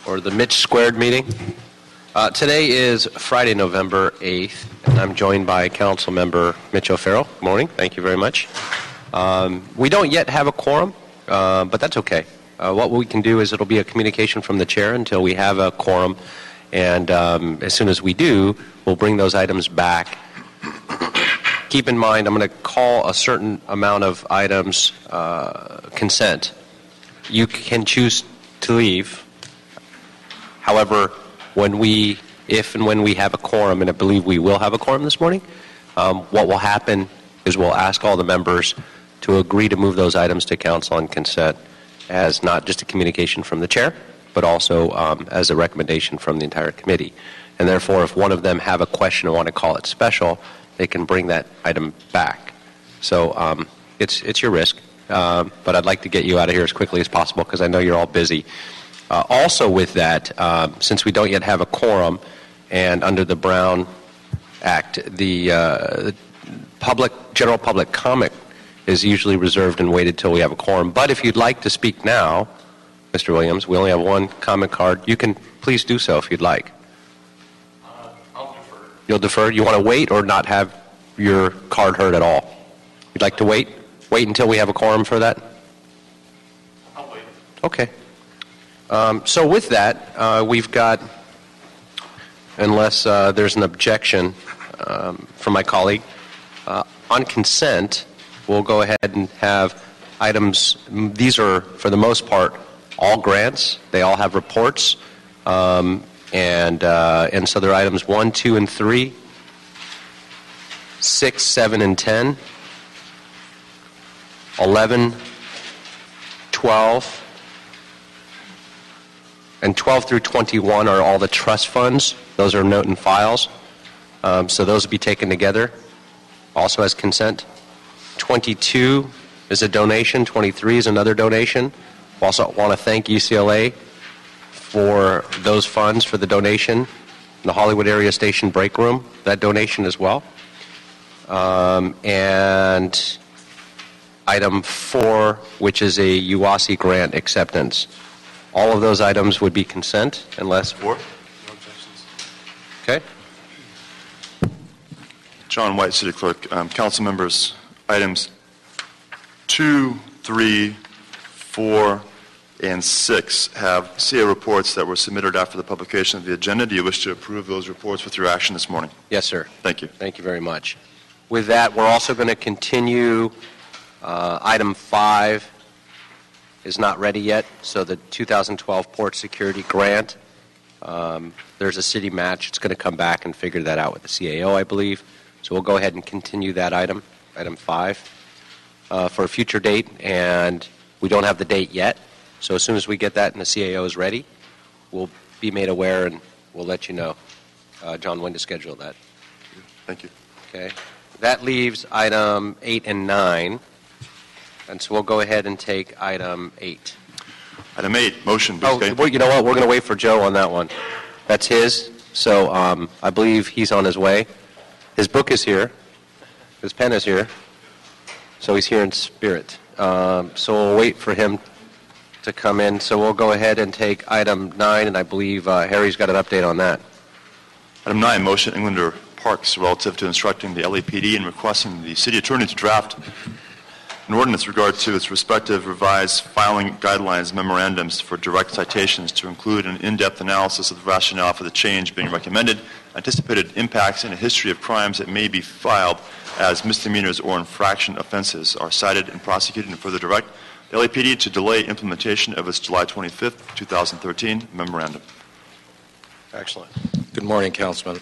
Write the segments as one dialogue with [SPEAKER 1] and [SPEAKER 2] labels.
[SPEAKER 1] or the Mitch Squared meeting. Today is Friday, November 8th, and I'm joined by Council Member Mitch O'Farrell. Good morning. Thank you very much. We don't yet have a quorum, but that's okay. What we can do is it'll be a communication from the chair until we have a quorum, and as soon as we do, we'll bring those items back. Keep in mind, I'm going to call a certain amount of items consent. You can choose to leave. However, if and when we have a quorum, and I believe we will have a quorum this morning, what will happen is we'll ask all the members to agree to move those items to council on consent as not just a communication from the chair, but also as a recommendation from the entire committee. And therefore, if one of them have a question and want to call it special, they can bring that item back. So it's your risk, but I'd like to get you out of here as quickly as possible because I know you're all busy. Also with that, since we don't yet have a quorum, and under the Brown Act, the general public comment is usually reserved and waited till we have a quorum. But if you'd like to speak now, Mr. Williams, we only have one comment card. You can please do so if you'd like.
[SPEAKER 2] I'll defer.
[SPEAKER 1] You'll defer? You want to wait or not have your card heard at all? You'd like to wait? Wait until we have a quorum for that?
[SPEAKER 2] I'll wait.
[SPEAKER 1] Okay. So with that, we've got, unless there's an objection from my colleague, on consent, we'll go ahead and have items. These are, for the most part, all grants. They all have reports. And so they're items 1, 2, and 3, 6, 7, and 10, 11, 12, and 12 through 21 are all the trust funds. Those are note and files. So those will be taken together, also as consent. 22 is a donation. 23 is another donation. We also want to thank UCLA for those funds for the donation in the Hollywood Area Station break room, that donation as well. And item 4, which is a UASI grant acceptance. All of those items would be consent unless...
[SPEAKER 2] No objections.
[SPEAKER 1] Okay.
[SPEAKER 3] John White, City Clerk. Council members, items 2, 3, 4, and 6 have CA reports that were submitted after the publication of the agenda. Do you wish to approve those reports with your action this morning?
[SPEAKER 1] Yes, sir.
[SPEAKER 3] Thank you.
[SPEAKER 1] Thank you very much. With that, we're also going to continue item 5 is not ready yet, so the 2012 Port Security Grant, there's a city match. It's going to come back and figure that out with the CAO, I believe. So we'll go ahead and continue that item 5, for a future date, and we don't have the date yet. So as soon as we get that and the CAO is ready, we'll be made aware and we'll let you know, John, when to schedule that.
[SPEAKER 3] Thank you.
[SPEAKER 1] Okay. That leaves item 8 and 9. And so we'll go ahead and take item 8.
[SPEAKER 3] Item 8, motion.
[SPEAKER 1] Oh, well, you know what? We're going to wait for Joe on that one. That's his. So I believe he's on his way. His book is here. His pen is here. So he's here in spirit. So we'll wait for him to come in. So we'll go ahead and take item 9, and I believe Harry's got an update on that.
[SPEAKER 3] Item 9, motion Englander Parks relative to instructing the LAPD and requesting the city attorney to draft an ordinance regard to its respective revised filing guidelines memorandums for direct citations to include an in-depth analysis of the rationale for the change being recommended, anticipated impacts, and a history of crimes that may be filed as misdemeanors or infraction offenses are cited and prosecuted, and further direct the LAPD to delay implementation of its July 25th, 2013 memorandum.
[SPEAKER 1] Excellent.
[SPEAKER 4] Good morning, Councilman.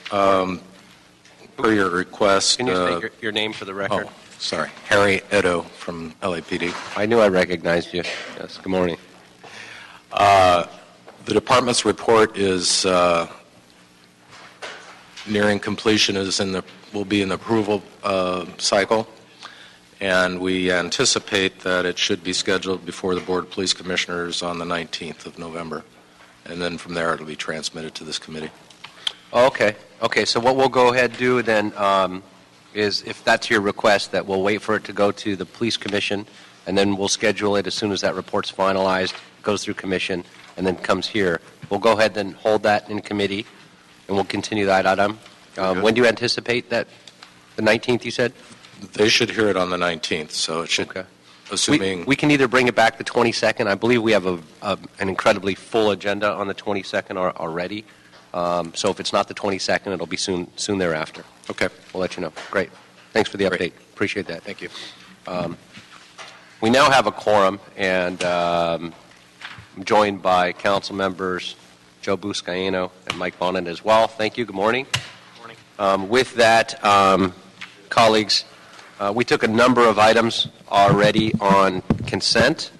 [SPEAKER 4] Per your request...
[SPEAKER 1] Can you state your name for the record?
[SPEAKER 4] Oh, sorry. Harry Edo from LAPD.
[SPEAKER 1] I knew I recognized you. Yes, good morning.
[SPEAKER 4] The department's report is nearing completion, will be in the approval cycle, and we anticipate that it should be scheduled before the Board of Police Commissioners on the 19th of November. And then from there, it'll be transmitted to this committee.
[SPEAKER 1] Okay. Okay, so what we'll go ahead and do then is, if that's your request, that we'll wait for it to go to the Police Commission, and then we'll schedule it as soon as that report's finalized, goes through Commission, and then comes here. We'll go ahead and hold that in committee, and we'll continue that item. When do you anticipate that? The 19th, you said?
[SPEAKER 4] They should hear it on the 19th, so it should,
[SPEAKER 1] Okay.
[SPEAKER 4] assuming...
[SPEAKER 1] We can either bring it back the 22nd. I believe we have an incredibly full agenda on the 22nd already. So if it's not the 22nd, it'll be soon thereafter.
[SPEAKER 4] Okay.
[SPEAKER 1] We'll let you know. Great. Thanks for the update.
[SPEAKER 4] Great.
[SPEAKER 1] Appreciate that.
[SPEAKER 4] Thank you.
[SPEAKER 1] We now have a quorum, and I'm joined by council members Joe Buscaino and Mike Bonin as well. Thank you. Good morning.
[SPEAKER 2] Good morning.
[SPEAKER 1] With that, colleagues, we took a number of items already on consent,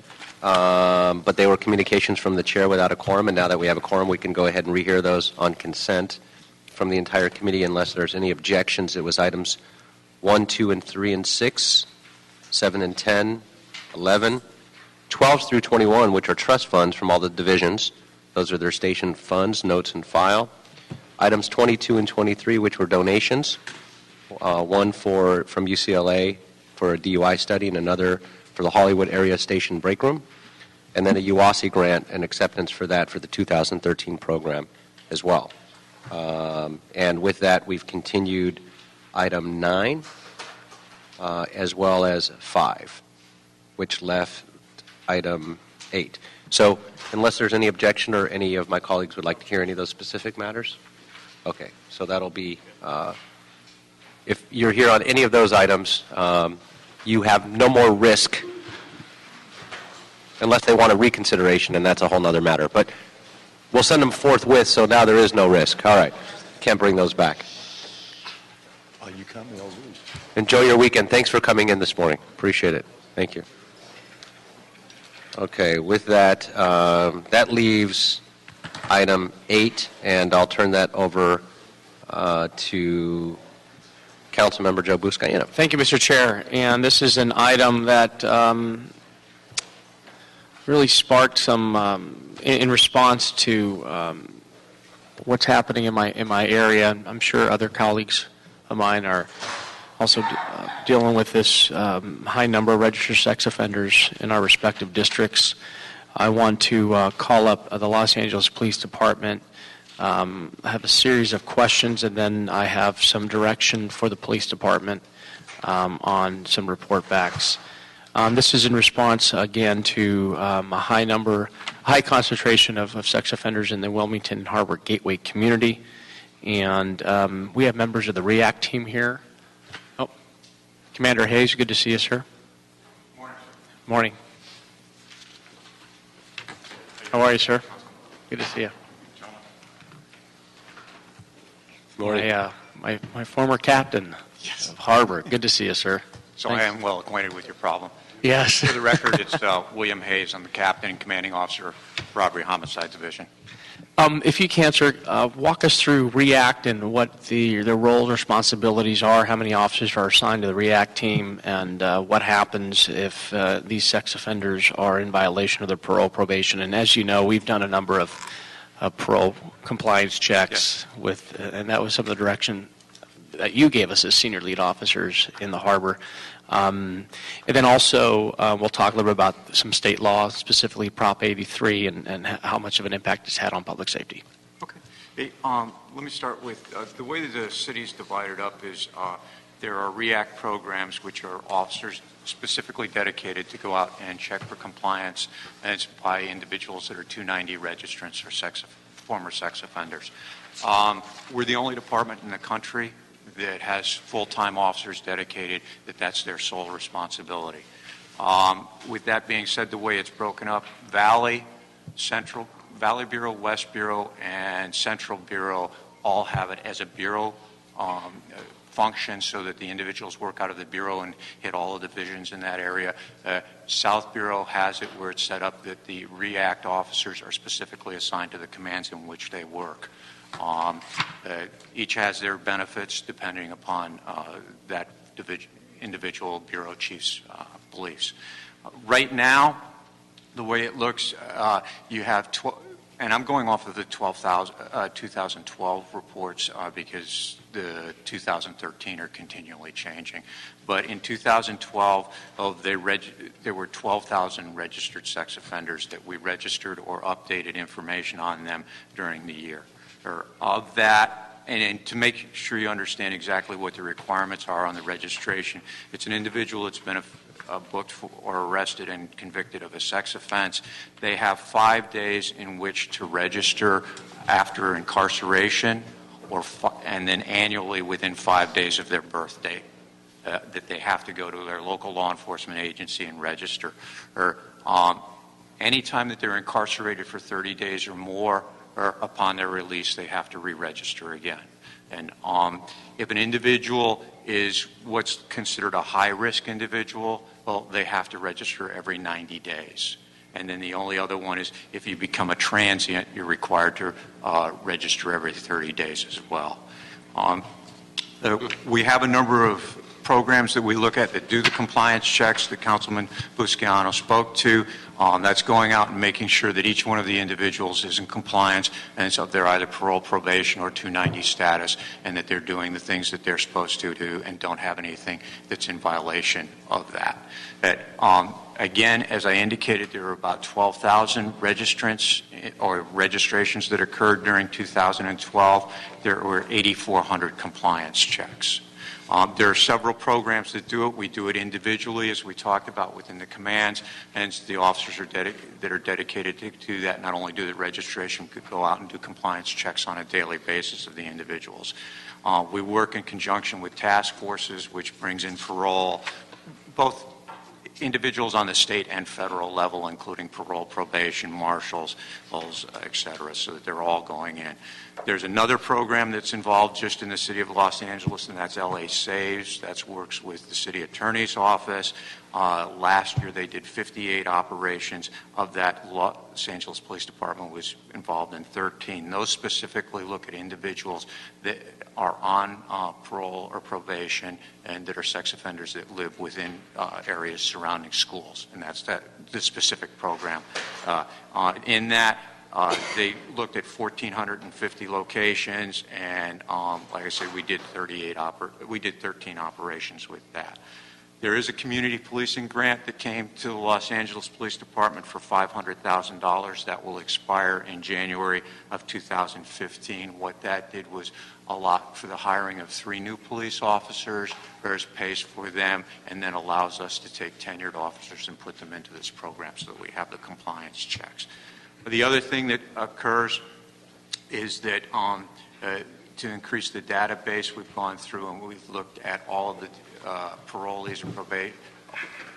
[SPEAKER 1] but they were communications from the chair without a quorum, and now that we have a quorum, we can go ahead and rehear those on consent from the entire committee unless there's any objections. It was items 1, 2, and 3, and 6, 7 and 10, 11, 12 through 21, which are trust funds from all the divisions. Those are their station funds, notes, and file. Items 22 and 23, which were donations, one from UCLA for a DUI study and another for the Hollywood area station break room, and then a UASI grant and acceptance for that for the 2013 program as well. And with that, we've continued item 9 as well as 5, which left item 8. So unless there's any objection or any of my colleagues would like to hear any of those specific matters? Okay, so that'll be, if you're here on any of those items, you have no more risk unless they want a reconsideration, and that's a whole other matter. But we'll send them forthwith, so now there is no risk. All right, can't bring those back.
[SPEAKER 3] Oh, you come, we all lose.
[SPEAKER 1] Enjoy your weekend. Thanks for coming in this morning. Appreciate it. Thank you. Okay, with that, that leaves item 8, and I'll turn that over to Councilmember Joe Buscaino.
[SPEAKER 2] Thank you, Mr. Chair. And this is an item that really sparked some, in response to what's happening in my area. I'm sure other colleagues of mine are also dealing with this high number of registered sex offenders in our respective districts. I want to call up the Los Angeles Police Department. I have a series of questions, and then I have some direction for the police department on some report backs. This is in response, again, to a high concentration of sex offenders in the Wilmington Harbor Gateway community. And we have members of the REACT team here. Oh, Commander Hayes, good to see you, sir.
[SPEAKER 5] Morning.
[SPEAKER 2] Morning. How are you, sir? Good to see you.
[SPEAKER 1] Morning.
[SPEAKER 2] My former captain of Harbor. Good to see you, sir.
[SPEAKER 5] So
[SPEAKER 2] Thanks.
[SPEAKER 5] I am well acquainted with your problem.
[SPEAKER 2] Yes.
[SPEAKER 5] For the record, it's William Hayes. I'm the captain and commanding officer, Robbery Homicide Division.
[SPEAKER 2] If you can, sir, walk us through REACT and what their roles and responsibilities are, how many officers are assigned to the REACT team, and what happens if these sex offenders are in violation of their parole probation. And as you know, we've done a number of parole compliance checks with, and that was some of the direction that you gave us as senior lead officers in the harbor. And then also, we'll talk a little bit about some state law, specifically Prop 83, and how much of an impact it's had on public safety.
[SPEAKER 5] Okay. Hey, let me start with the way that the city is divided up is there are REACT programs, which are officers specifically dedicated to go out and check for compliance, and it's by individuals that are 290 registrants or former sex offenders. We're the only department in the country that has full-time officers dedicated, that's their sole responsibility. With that being said, the way it's broken up, Valley Bureau, West Bureau, and Central Bureau all have it as a bureau function so that the individuals work out of the bureau and hit all the divisions in that area. South Bureau has it where it's set up that the REACT officers are specifically assigned to the commands in which they work. Each has their benefits depending upon that individual bureau chief's beliefs. Right now, the way it looks, you have And I'm going off of the 2012 reports because the 2013 are continually changing. But in 2012, there were 12,000 registered sex offenders that we registered or updated information on them during the year. Of that, and to make sure you understand exactly what the requirements are on the registration, it's an individual that's been booked for, or arrested and convicted of a sex offense. They have 5 days in which to register after incarceration, and then annually within 5 days of their birth date. That they have to go to their local law enforcement agency and register. Anytime that they're incarcerated for 30 days or more, or upon their release, they have to re-register again. And if an individual is what's considered a high-risk individual, well, they have to register every 90 days. And then the only other one is if you become a transient, you're required to register every 30 days as well. We have a number of programs that we look at that do the compliance checks that Councilman Buscaino spoke to. That's going out and making sure that each one of the individuals is in compliance, and so they're either parole, probation, or 290 status, and that they're doing the things that they're supposed to do and don't have anything that's in violation of that. Again, as I indicated, there were about 12,000 registrants or registrations that occurred during 2012. There were 8,400 compliance checks. There are several programs that do it. We do it individually, as we talked about within the commands, and the officers that are dedicated to that not only do the registration, could go out and do compliance checks on a daily basis of the individuals. We work in conjunction with task forces, which brings in parole, both individuals on the state and federal level, including parole, probation, marshals, et cetera, so that they're all going in. There's another program that's involved just in the city of Los Angeles, and that's LA Saves. That works with the city attorney's office. Last year they did 58 operations. Of that, Los Angeles Police Department was involved in 13. Those specifically look at individuals that are on parole or probation and that are sex offenders that live within areas surrounding schools, and that's the specific program. In that, they looked at 1,450 locations, and like I said, we did 13 operations with that. There is a community policing grant that came to the Los Angeles Police Department for $500,000 that will expire in January of 2015. What that did was allot for the hiring of 3 new police officers, bears pays for them, and then allows us to take tenured officers and put them into this program so that we have the compliance checks. The other thing that occurs is that to increase the database, we've gone through and we've looked at all of the parolees and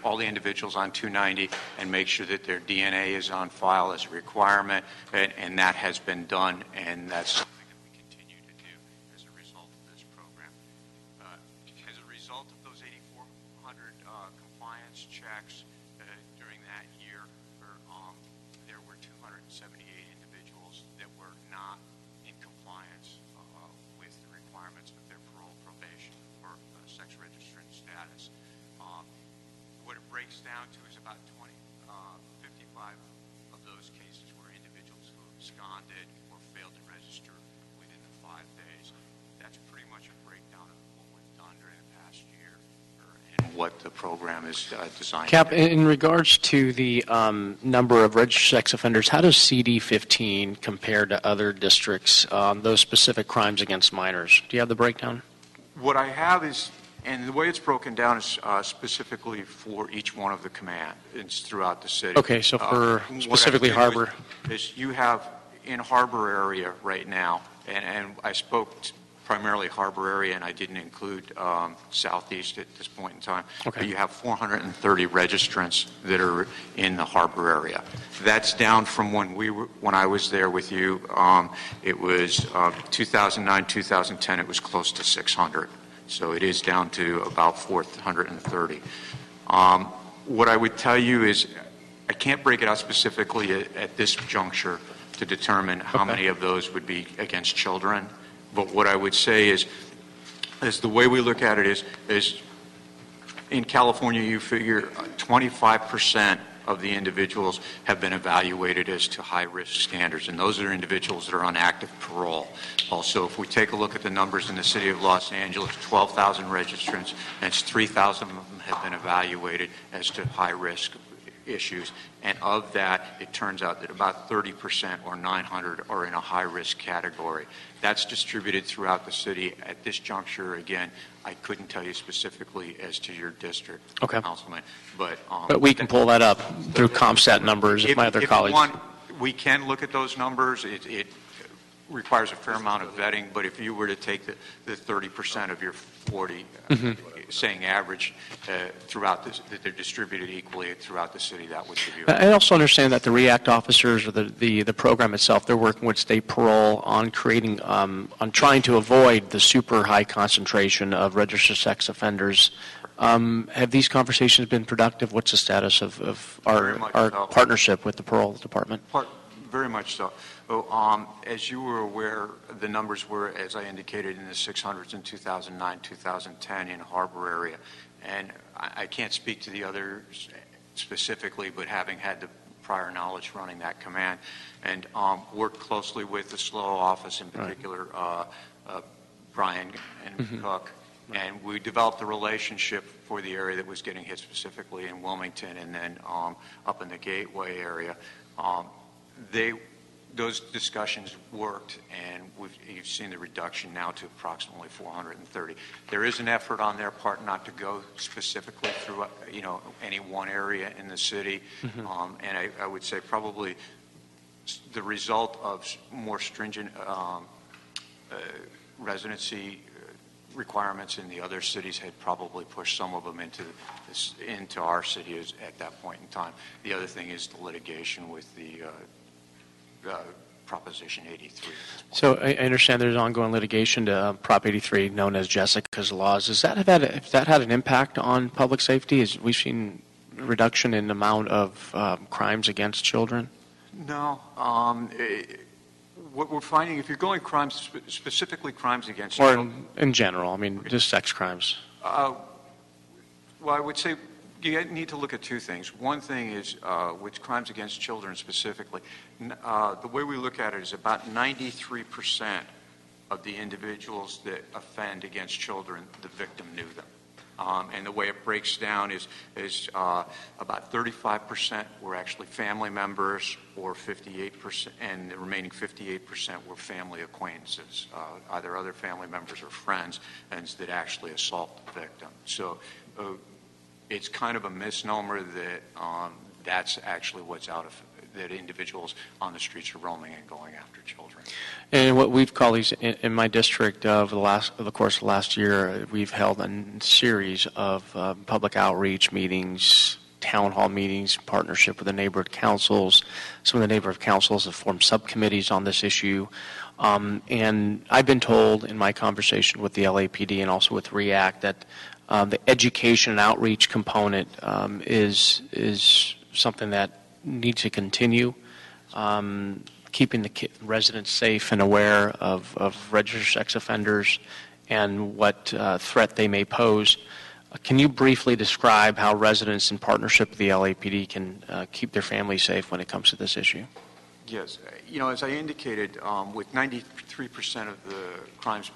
[SPEAKER 5] all the individuals on 290 and make sure that their DNA is on file as a requirement, and that has been done, and that's something that we continue to do as a result of this program. As a result of those 8,400 compliance checks during that year, there were 278 individuals that were not in compliance with the requirements of their parole, probation, or sex registrant status. What it breaks down to is about 55 of those cases were individuals who absconded or failed to register within the 5 days. That's pretty much a breakdown of what we've done during the past year and what the program is designed
[SPEAKER 2] Cap,
[SPEAKER 5] to do.
[SPEAKER 2] in regards to the number of registered sex offenders, how does CD15 compare to other districts on those specific crimes against minors? Do you have the breakdown?
[SPEAKER 5] What I have is, and the way it's broken down is specifically for each one of the commands throughout the city.
[SPEAKER 2] Okay, so for specifically Harbor.
[SPEAKER 5] Is you have in Harbor area right now, and I spoke primarily Harbor area, and I didn't include Southeast at this point in time.
[SPEAKER 2] Okay.
[SPEAKER 5] But you have 430 registrants that are in the Harbor area. That's down from when I was there with you. It was 2009, 2010. It was close to 600. So it is down to about 430. What I would tell you is I can't break it out specifically at this juncture to determine how many of those would be against children. But what I would say is the way we look at it is in California, you figure 25% of the individuals have been evaluated as to high-risk standards, and those are individuals that are on active parole. Also, if we take a look at the numbers in the city of Los Angeles, 12,000 registrants, and 3,000 of them have been evaluated as to high-risk issues, and of that, it turns out that about 30% or 900 are in a high-risk category. That's distributed throughout the city. At this juncture, again, I couldn't tell you specifically as to your district,
[SPEAKER 2] Okay.
[SPEAKER 5] Councilman,
[SPEAKER 2] But we can pull that up through CompStat numbers if my other colleagues.
[SPEAKER 5] You want, we can look at those numbers. It requires a fair amount of vetting, but if you were to take the 30% of your 40, saying average throughout this, that they're distributed equally throughout the city, that would give you.
[SPEAKER 2] I also understand that the REACT officers or the program itself, they're working with state parole on creating, on trying to avoid the super high concentration of registered sex offenders. Have these conversations been productive? What's the status of our partnership with the parole department?
[SPEAKER 5] Very much so. As you were aware, the numbers were, as I indicated, in the 600s in 2009, 2010 in Harbor area. And I can't speak to the others specifically, but having had the prior knowledge running that command and worked closely with the SLO office, in particular, Brian and Cook. And we developed a relationship for the area that was getting hit specifically in Wilmington and then up in the Gateway area. Those discussions worked, and you've seen the reduction now to approximately 430. There is an effort on their part not to go specifically through, any one area in the city, and I would say probably the result of more stringent residency requirements in the other cities had probably pushed some of them into our city at that point in time. The other thing is the litigation with the Proposition 83.
[SPEAKER 2] So I understand there's ongoing litigation to Prop 83, known as Jessica's laws. Has that had an impact on public safety? We've seen a reduction in the amount of crimes against children?
[SPEAKER 5] No. What we're finding, if you're going crimes, specifically crimes against children.
[SPEAKER 2] Or in general, just sex crimes.
[SPEAKER 5] Well, I would say you need to look at two things. One thing is with crimes against children specifically, the way we look at it is about 93% of the individuals that offend against children, the victim knew them. And the way it breaks down is about 35% were actually family members, or 58%, and the remaining 58% were family acquaintances, either other family members or friends, and that actually assault the victim. So it's kind of a misnomer that that's actually what's out of that individuals on the streets are roaming and going after children.
[SPEAKER 2] And what we've colleagues in my district over the course of the last year, we've held a series of public outreach meetings, town hall meetings, partnership with the neighborhood councils. Some of the neighborhood councils have formed subcommittees on this issue. And I've been told in my conversation with the LAPD and also with REACT that the education and outreach component is something that needs to continue, keeping the residents safe and aware of registered sex offenders and what threat they may pose. Can you briefly describe how residents in partnership with the LAPD can keep their families safe when it comes to this issue?
[SPEAKER 5] Yes. As I indicated, with 93% of the crimes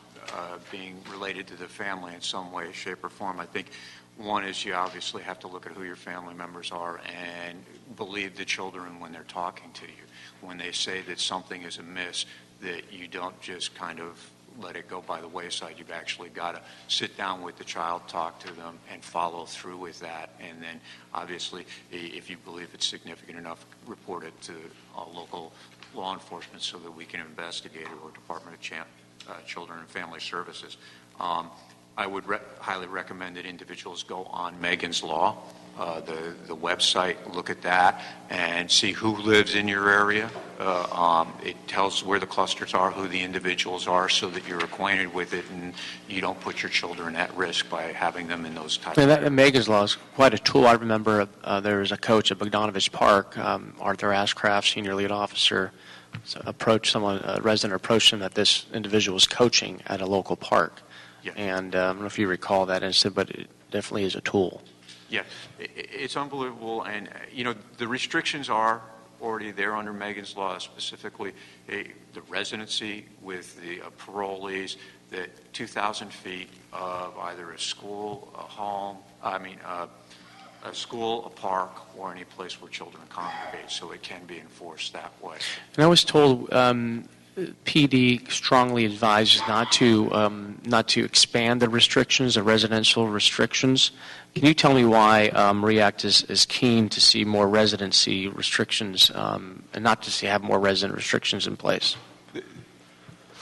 [SPEAKER 5] being related to the family in some way, shape, or form, I think one is you obviously have to look at who your family members are and believe the children when they're talking to you. When they say that something is amiss, that you don't just kind of let it go by the wayside. You've actually got to sit down with the child, talk to them, and follow through with that. And then, obviously, if you believe it's significant enough, report it to local law enforcement so that we can investigate it, or Department of Children and Family Services. I would highly recommend that individuals go on Megan's Law, the website, look at that, and see who lives in your area. It tells where the clusters are, who the individuals are, so that you're acquainted with it and you don't put your children at risk by having them in those types of areas.
[SPEAKER 2] Megan's Law is quite a tool. I remember there was a coach at Bogdanovich Park, Arthur Ashcraft, senior lead officer, a resident approached him that this individual was coaching at a local park.
[SPEAKER 5] Yeah.
[SPEAKER 2] And I don't know if you recall that incident, but it definitely is a tool.
[SPEAKER 5] Yeah, it's unbelievable, and the restrictions are already there under Megan's law, specifically the residency with the parolees, the 2,000 feet of either a school, a home, a school, a park, or any place where children congregate, so it can be enforced that way.
[SPEAKER 2] And I was told PD strongly advises not to expand the restrictions, the residential restrictions. Can you tell me why REACT is keen to see more residency restrictions and not to have more resident restrictions in place?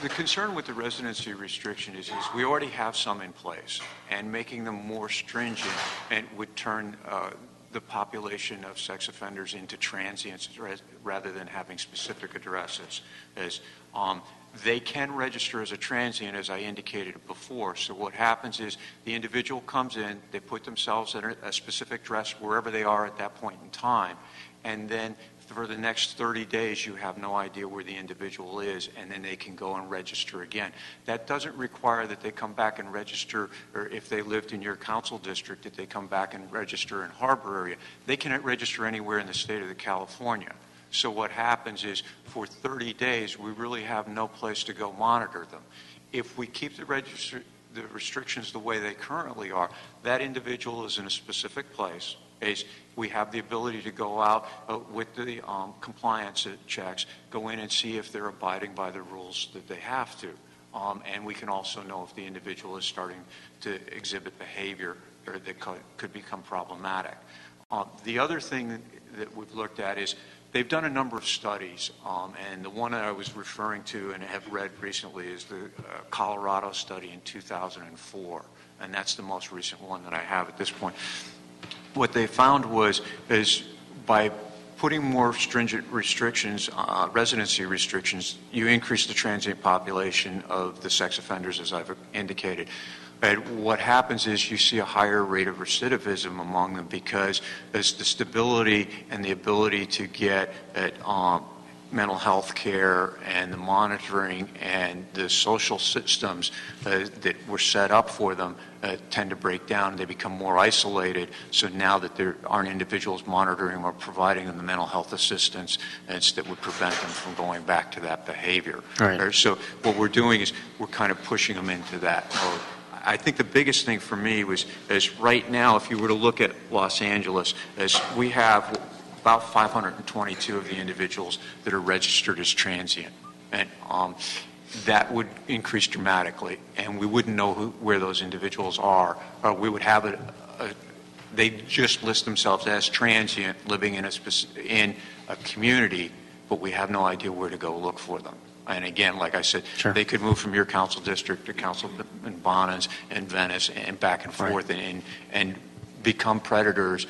[SPEAKER 5] The concern with the residency restriction is we already have some in place, and making them more stringent and would turn the population of sex offenders into transients rather than having specific addresses. As they can register as a transient, as I indicated before. So what happens is the individual comes in, they put themselves at a specific address wherever they are at that point in time, and then for the next 30 days, you have no idea where the individual is, and then they can go and register again. That doesn't require that they come back and register, or if they lived in your council district, that they come back and register in Harbor area. They can register anywhere in the state of California. So what happens is, for 30 days, we really have no place to go monitor them. If we keep the restrictions the way they currently are, that individual is in a specific place. We have the ability to go out with the compliance checks, go in and see if they're abiding by the rules that they have to. And we can also know if the individual is starting to exhibit behavior or that could become problematic. The other thing that we've looked at is they've done a number of studies, and the one that I was referring to and have read recently is the Colorado study in 2004, and that's the most recent one that I have at this point. What they found is by putting more stringent restrictions, residency restrictions, you increase the transient population of the sex offenders, as I've indicated. And what happens is you see a higher rate of recidivism among them because there's the stability and the ability to get at mental health care and the monitoring and the social systems that were set up for them tend to break down. They become more isolated. So now that there aren't individuals monitoring or providing them the mental health assistance that would prevent them from going back to that behavior.
[SPEAKER 2] Right.
[SPEAKER 5] So what we're doing is we're kind of pushing them into that mode. I think the biggest thing for me is right now, if you were to look at Los Angeles, is we have about 522 of the individuals that are registered as transient. And that would increase dramatically, and we wouldn't know where those individuals are. We would have they just list themselves as transient, living in a community, but we have no idea where to go look for them. And again, like I said,
[SPEAKER 2] Sure.
[SPEAKER 5] They could move from your council district to council in Bonans and Venice and back and forth,
[SPEAKER 2] Right.
[SPEAKER 5] and become predators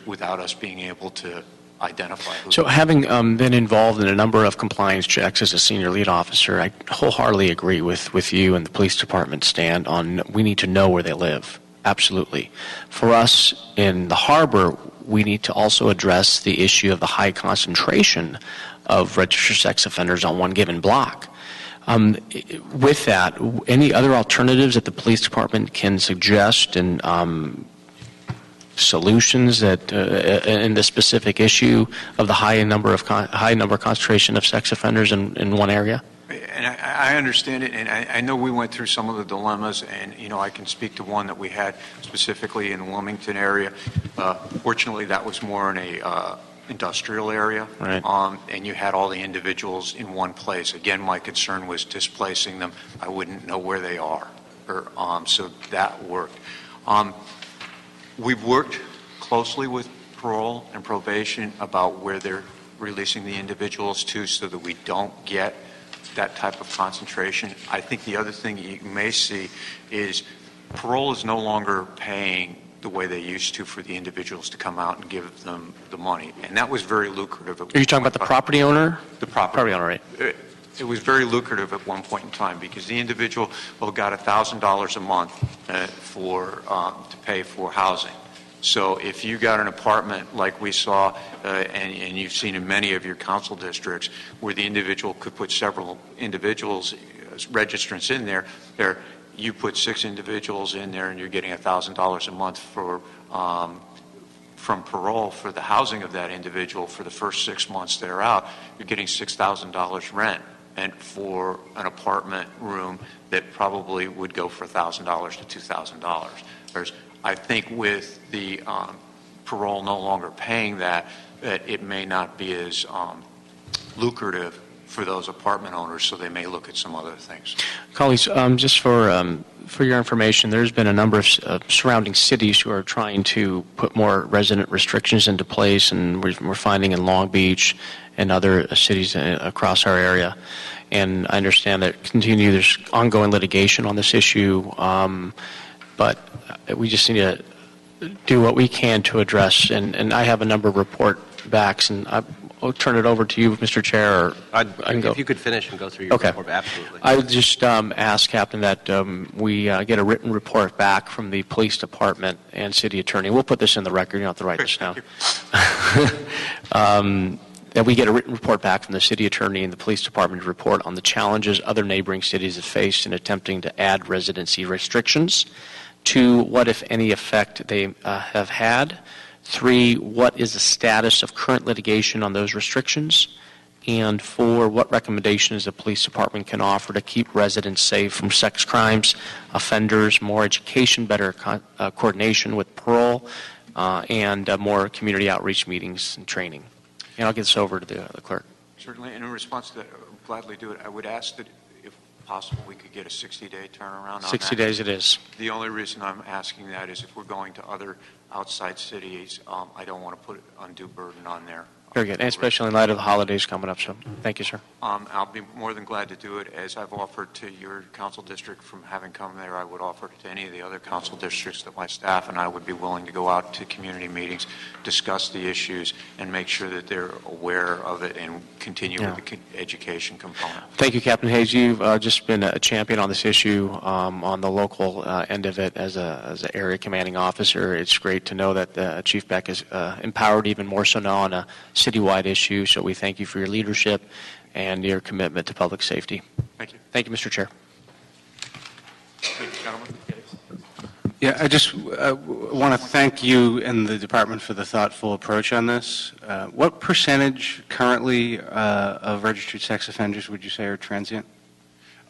[SPEAKER 5] without us being able to identify who.
[SPEAKER 2] So having been involved in a number of compliance checks as a senior lead officer, I wholeheartedly agree with you and the police department stand on we need to know where they live. Absolutely. For us in the harbor, we need to also address the issue of the high concentration of registered sex offenders on one given block. With that, any other alternatives that the police department can suggest and solutions that in the specific issue of the high number concentration of sex offenders in one area?
[SPEAKER 5] And I understand it, and I know we went through some of the dilemmas, and I can speak to one that we had specifically in the Wilmington area. Fortunately, that was more in a industrial area,
[SPEAKER 2] right.
[SPEAKER 5] And you had all the individuals in one place. Again, my concern was displacing them. I wouldn't know where they are, so that worked. We've worked closely with parole and probation about where they're releasing the individuals to so that we don't get that type of concentration. I think the other thing you may see is parole is no longer paying the way they used to for the individuals to come out and give them the money. And that was very lucrative.
[SPEAKER 2] Are you talking about the property owner?
[SPEAKER 5] The property
[SPEAKER 2] owner, right.
[SPEAKER 5] It was very lucrative at one point in time because the individual got $1,000 a month to pay for housing. So if you got an apartment like we saw, and you've seen in many of your council districts, where the individual could put several individuals, registrants in there, you put 6 individuals in there and you're getting $1,000 a month from parole for the housing of that individual for the first 6 months they're out, you're getting $6,000 rent, and for an apartment room that probably would go for $1,000 to $2,000. Whereas I think with the parole no longer paying that, it may not be as lucrative for those apartment owners, so they may look at some other things.
[SPEAKER 2] Colleagues, just for your information, there's been a number of surrounding cities who are trying to put more resident restrictions into place, and we're finding in Long Beach and other cities across our area. And I understand that there's ongoing litigation on this issue, but we just need to do what we can to address. And I have a number of report backs, and I'll turn it over to you, Mr. Chair. Or I can go.
[SPEAKER 1] If you could finish and go through your report, absolutely.
[SPEAKER 2] I would just ask, Captain, that we get a written report back from the police department and city attorney. We'll put this in the record. You don't have to write this down. That we get a written report back from the city attorney and the police department to report on the challenges other neighboring cities have faced in attempting to add residency restrictions. 2, what, if any, effect they have had. 3, what is the status of current litigation on those restrictions? And 4, what recommendations the police department can offer to keep residents safe from sex crimes, offenders, more education, better coordination with parole, and more community outreach meetings and training. And I'll get this over to the clerk.
[SPEAKER 5] Certainly, and in response to that, I would gladly do it. I would ask that, if possible, we could get a 60-day turnaround on that.
[SPEAKER 2] 60 days it is.
[SPEAKER 5] The only reason I'm asking that is if we're going to other outside cities, I don't want to put undue burden on there.
[SPEAKER 2] Very good, and especially in light of the holidays coming up. So thank you, sir.
[SPEAKER 5] I'll be more than glad to do it. As I've offered to your council district from having come there, I would offer to any of the other council districts that my staff and I would be willing to go out to community meetings, discuss the issues, and make sure that they're aware of it and continue with the education component.
[SPEAKER 2] Thank you, Captain Hayes. You've just been a champion on this issue on the local end of it as an area commanding officer. It's great to know that Chief Beck is empowered even more so now on a citywide issue, so we thank you for your leadership and your commitment to public safety.
[SPEAKER 5] Thank you.
[SPEAKER 2] Thank you, Mr. Chair.
[SPEAKER 5] Gentlemen.
[SPEAKER 6] Yeah, I just want to thank you and the department for the thoughtful approach on this. What percentage currently of registered sex offenders would you say are transient?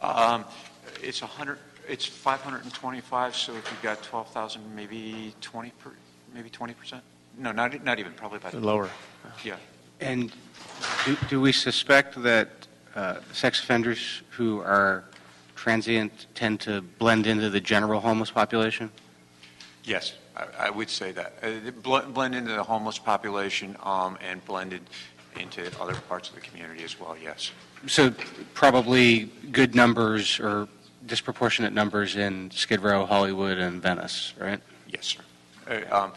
[SPEAKER 5] It's 100. It's 525. So if you've got 12,000, maybe 20%. No, not even. Probably about
[SPEAKER 2] Lower.
[SPEAKER 5] Yeah.
[SPEAKER 6] And do we suspect that sex offenders who are transient tend to blend into the general homeless population?
[SPEAKER 5] Yes, I would say that. Blend into the homeless population and blended into other parts of the community as well, yes.
[SPEAKER 6] So probably good numbers or disproportionate numbers in Skid Row, Hollywood, and Venice, right?
[SPEAKER 5] Yes, sir.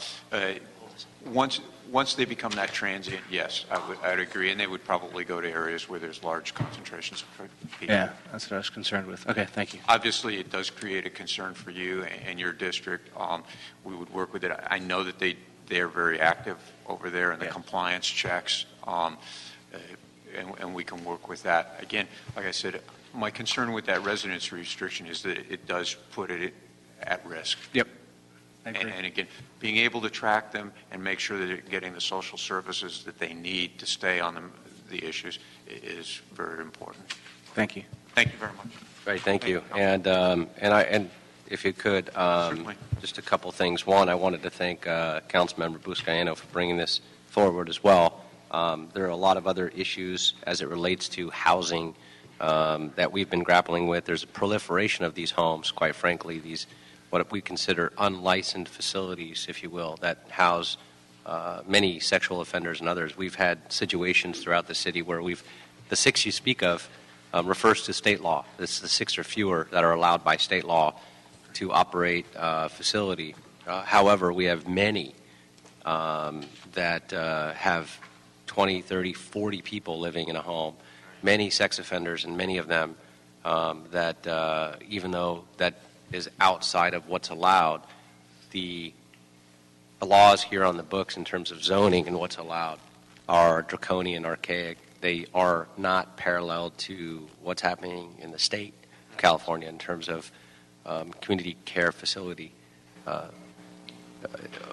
[SPEAKER 5] Once they become that transient, yes, I'd agree, and they would probably go to areas where there's large concentrations of people.
[SPEAKER 6] Yeah, that's what I was concerned with. Okay, thank you.
[SPEAKER 5] Obviously, it does create a concern for you and your district. We would work with it. I know that they are very active over there in the compliance checks, and we can work with that. Again, like I said, my concern with that residency restriction is that it does put it at risk.
[SPEAKER 6] Yep.
[SPEAKER 5] And again, being able to track them and make sure that they're getting the social services that they need to stay on the issues is very important.
[SPEAKER 6] Thank you.
[SPEAKER 5] Thank you very much.
[SPEAKER 1] Great, thank you. And if you could, just a couple things. One, I wanted to thank Councilmember Buscaino for bringing this forward as well. There are a lot of other issues as it relates to housing that we've been grappling with. There's a proliferation of these homes, quite frankly, these what we consider unlicensed facilities, if you will, that house many sexual offenders and others. We've had situations throughout the city where the 6 you speak of refers to state law. It's the 6 or fewer that are allowed by state law to operate a facility. However, we have many that have 20, 30, 40 people living in a home, many sex offenders, and many of them that even though that is outside of what's allowed, the laws here on the books in terms of zoning and what's allowed are draconian, archaic. They are not parallel to what's happening in the state of California in terms of community care facility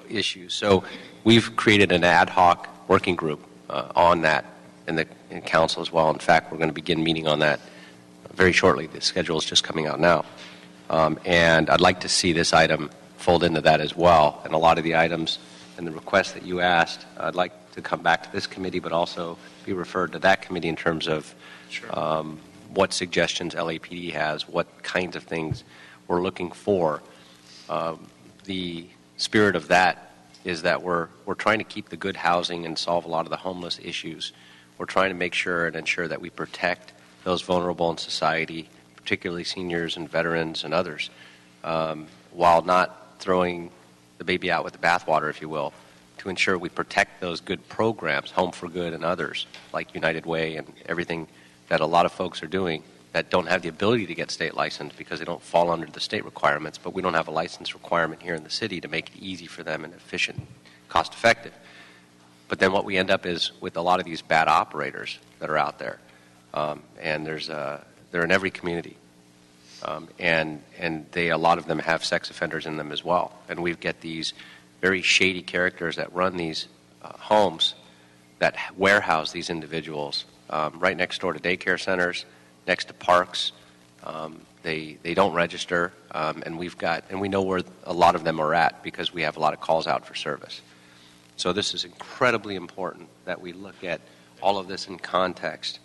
[SPEAKER 1] issues. So we've created an ad hoc working group on that in council as well. In fact, we're going to begin meeting on that very shortly. The schedule is just coming out now. And I'd like to see this item fold into that as well. And a lot of the items and the requests that you asked, I'd like to come back to this committee, but also be referred to that committee in terms of what suggestions LAPD has, what kinds of things we're looking for. The spirit of that is that we're trying to keep the good housing and solve a lot of the homeless issues. We're trying to make sure and ensure that we protect those vulnerable in society, particularly seniors and veterans and others, while not throwing the baby out with the bathwater, if you will, to ensure we protect those good programs, Home for Good and others, like United Way and everything that a lot of folks are doing that don't have the ability to get state license because they don't fall under the state requirements, but we don't have a license requirement here in the city to make it easy for them and efficient, cost effective. But then what we end up is with a lot of these bad operators that are out there, and they're in every community, and a lot of them have sex offenders in them as well. And we get these very shady characters that run these homes that warehouse these individuals right next door to daycare centers, next to parks. They don't register, and we know where a lot of them are at because we have a lot of calls out for service. So this is incredibly important that we look at all of this in context,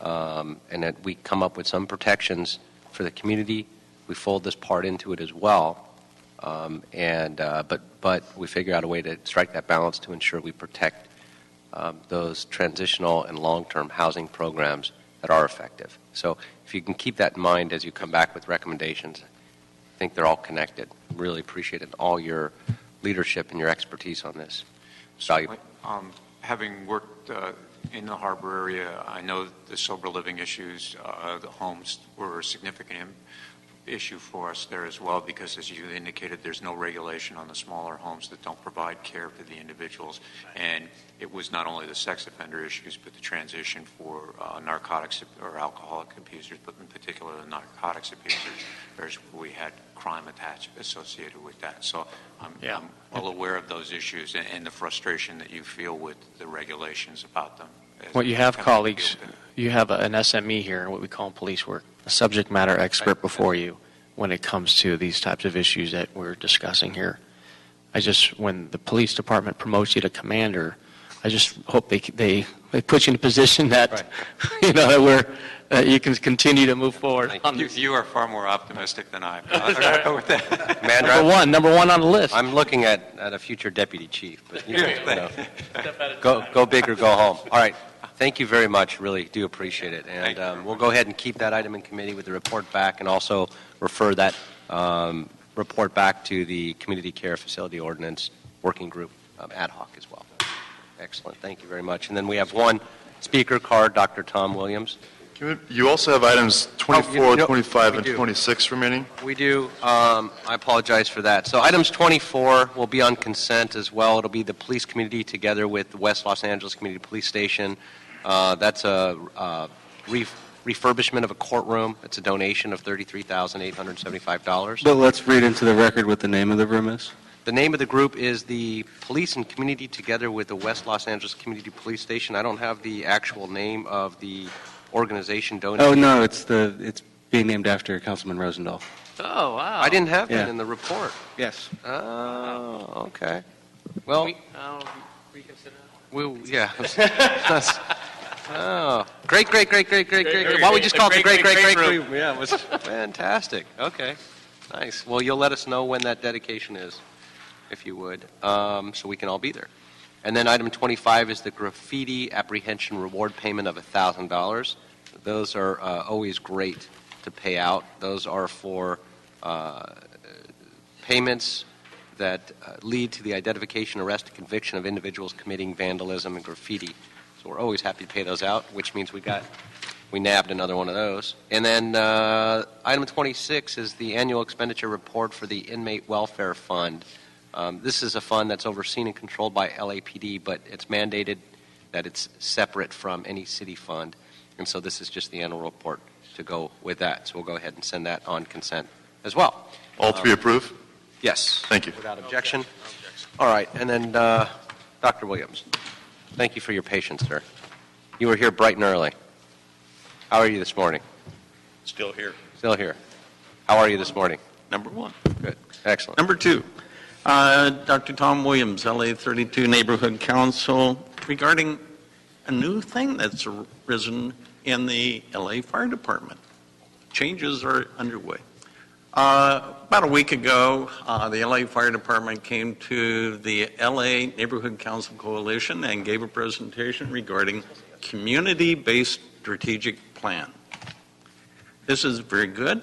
[SPEAKER 1] and that we come up with some protections for the community. We fold this part into it as well, but we figure out a way to strike that balance to ensure we protect those transitional and long-term housing programs that are effective. So if you can keep that in mind as you come back with recommendations, I think they're all connected. Really appreciated all your leadership and your expertise on this.
[SPEAKER 5] So, having worked in the harbor area, I know the sober living issues, the homes were a significant issue for us there as well, because as you indicated, there's no regulation on the smaller homes that don't provide care for the individuals. And it was not only the sex offender issues, but the transition for narcotics or alcoholic abusers, but in particular the narcotics abusers, we had crime associated with that. So I'm well aware of those issues and the frustration that you feel with the regulations about them.
[SPEAKER 2] What you have, colleagues, you have an SME here, what we call in police work, a subject matter expert before you when it comes to these types of issues that we're discussing here. When the police department promotes you to commander, I just hope they put you in a position that, that you can continue to move forward.
[SPEAKER 5] You are far more optimistic than I am. With that.
[SPEAKER 1] Commander,
[SPEAKER 2] number one on the list.
[SPEAKER 1] I'm looking at a future deputy chief, but go big or go home. All right. Thank you very much. Really do appreciate it. And we'll go ahead and keep that item in committee with the report back, and also refer that report back to the Community Care Facility Ordinance Working Group ad hoc as well. Excellent. Thank you very much. And then we have one speaker card, Dr. Tom Williams.
[SPEAKER 3] You also have items 24, 25, and 26 remaining?
[SPEAKER 1] We do. I apologize for that. So items 24 will be on consent as well. It'll be the police community together with the West Los Angeles Community Police Station. That's a refurbishment of a courtroom. It's a donation of $33,875.
[SPEAKER 6] But let's read into the record what the name of the room is.
[SPEAKER 1] The name of the group is the Police and Community together with the West Los Angeles Community Police Station. I don't have the actual name of the organization donating.
[SPEAKER 6] Oh, no, it's being named after Councilman Rosendahl.
[SPEAKER 2] Oh, wow.
[SPEAKER 1] I didn't have that in the report.
[SPEAKER 6] Yes.
[SPEAKER 1] Oh, okay. Well,
[SPEAKER 2] reconsider.
[SPEAKER 1] Yeah. Oh, great. Why don't we just call it the great group? Yeah, it was fantastic. Okay, nice. Well, you'll let us know when that dedication is, if you would, so we can all be there. And then item 25 is the graffiti apprehension reward payment of $1,000. Those are always great to pay out. Those are for payments that lead to the identification, arrest, and conviction of individuals committing vandalism and graffiti. So we're always happy to pay those out, which means we nabbed another one of those. And then item 26 is the annual expenditure report for the Inmate Welfare Fund. This is a fund that's overseen and controlled by LAPD, but it's mandated that it's separate from any city fund. And so this is just the annual report to go with that. So we'll go ahead and send that on consent as well.
[SPEAKER 3] All three approve?
[SPEAKER 1] Yes.
[SPEAKER 3] Thank you.
[SPEAKER 1] Without objection? All right, and then Dr. Williams, thank you for your patience, sir. You were here bright and early. How are you this morning?
[SPEAKER 7] Still here.
[SPEAKER 1] Still here. How are you this morning?
[SPEAKER 7] Number one.
[SPEAKER 1] Good. Excellent.
[SPEAKER 7] Number two, Dr. Tom Williams, LA 32 Neighborhood Council, regarding a new thing that's arisen in the LA Fire Department. Changes are underway. About a week ago, the LA Fire Department came to the LA Neighborhood Council Coalition and gave a presentation regarding community-based strategic plan. This is very good.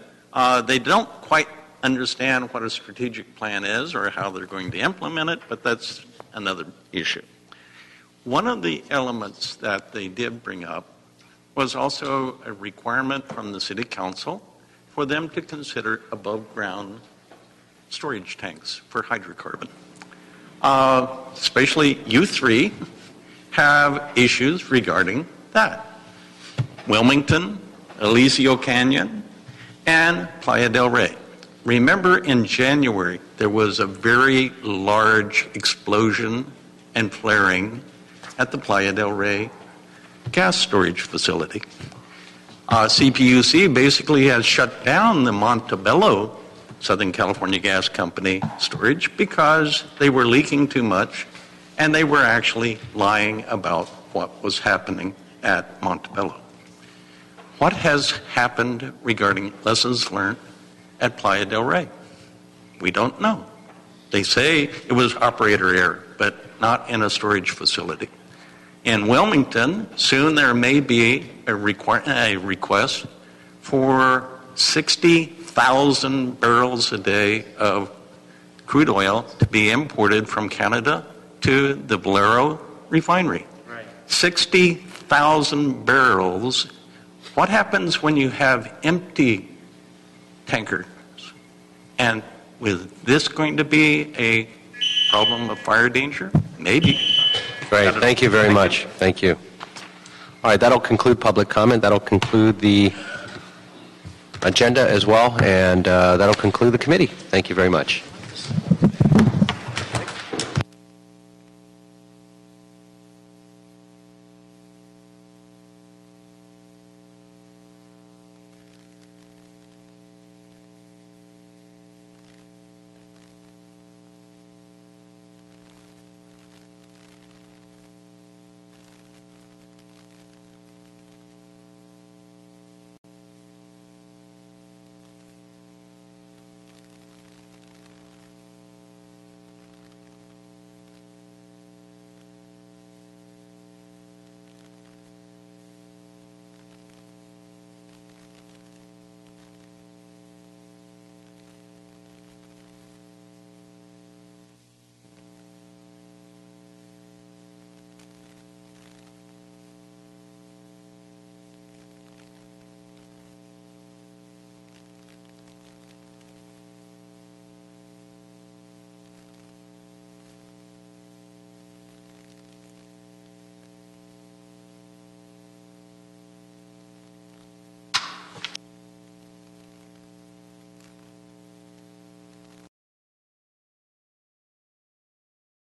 [SPEAKER 7] They don't quite understand what a strategic plan is or how they're going to implement it, but that's another issue. One of the elements that they did bring up was also a requirement from the City Council for them to consider above-ground storage tanks for hydrocarbon. Especially U3 have issues regarding that. Wilmington, Elysio Canyon, and Playa del Rey. Remember in January, there was a very large explosion and flaring at the Playa del Rey gas storage facility. CPUC basically has shut down the Montebello Southern California Gas Company storage because they were leaking too much and they were actually lying about what was happening at Montebello. What has happened regarding lessons learned at Playa del Rey? We don't know. They say it was operator error, but not in a storage facility. In Wilmington, soon there may be a request for 60,000 barrels a day of crude oil to be imported from Canada to the Valero refinery. Right. 60,000 barrels. What happens when you have empty tankers? And with this going to be a problem of fire danger? Maybe.
[SPEAKER 1] Great. Thank you very much. Thank you. All right, that'll conclude public comment. That'll conclude the agenda as well, and that'll conclude the committee. Thank you very much.